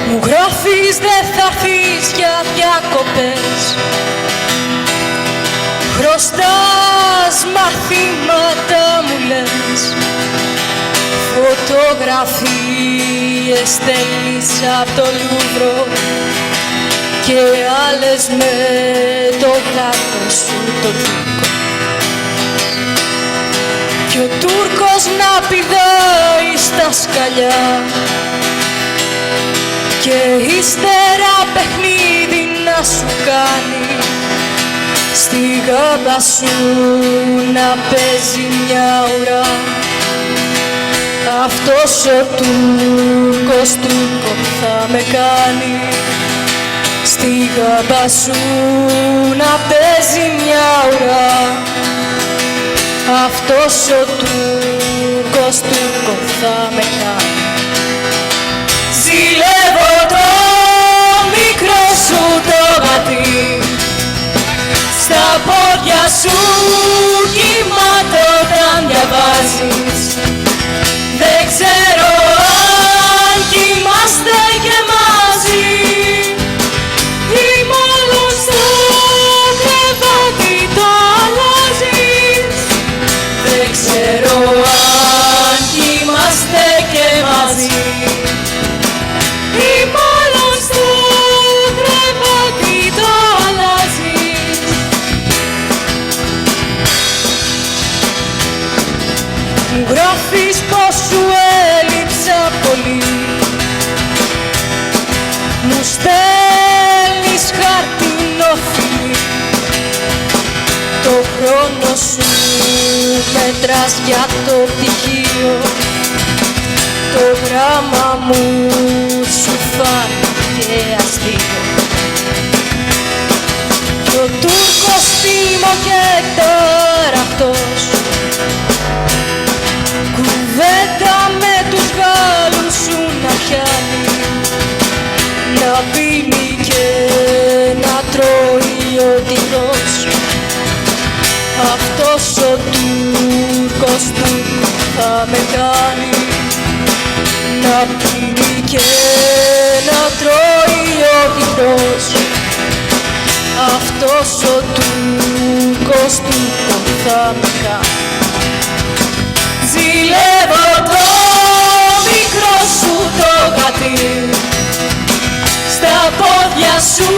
Μου γράφεις δεν θα έρθεις για διακοπές, χρωστάς μαθήματα μου λες, φωτογραφίες στέλνεις απ' το Λούβρο και άλλες με το κάτω σου το Τούρκο. Κι ο Τούρκος να πηδάει στα σκαλιά και ύστερα παιχνίδι να σου κάνει, στη γάμπα σου να παίζει μια ουρά. Αυτός ο Τούρκος Τούρκο θα με κάνει, στη γάμπα σου να παίζει μια ουρά. Αυτός ο Τούρκος Τούρκο θα με κάνει. Ζηλεύω το μικρό σου το γατί, στα πόδια σου κοιμάται όταν διαβάζεις. Δεν ξέρω αν κοιμάστε και μαζί ή μάλλον στο κρεβάτι το αλλάζεις. Δεν ξέρω αν κοιμάστε και μαζί ή μάλλον στο κρεβάτι το αλλάζεις. Μου γράφεις πως σου έλειψα πολύ, μου στέλνεις χαρτινό φιλί, το χρόνο σου μέτρας για το πτυχίο, το γράμμα μου σου φάνηκε αστείο. Κι ο Τούρκος θύμω και ταραχτός, κουβέντα με τους Γάλλους σου να πιάνει, να πίνει και να τρώει ο τυρός. Αυτός ο Τούρκος Τούρκο θα με κάνει, να πίνει και να τρώει ο τυρός. Αυτός ο Τούρκος Τούρκο θα με κάνει. Ζηλεύω το μικρό σου το γατί, στα πόδια σου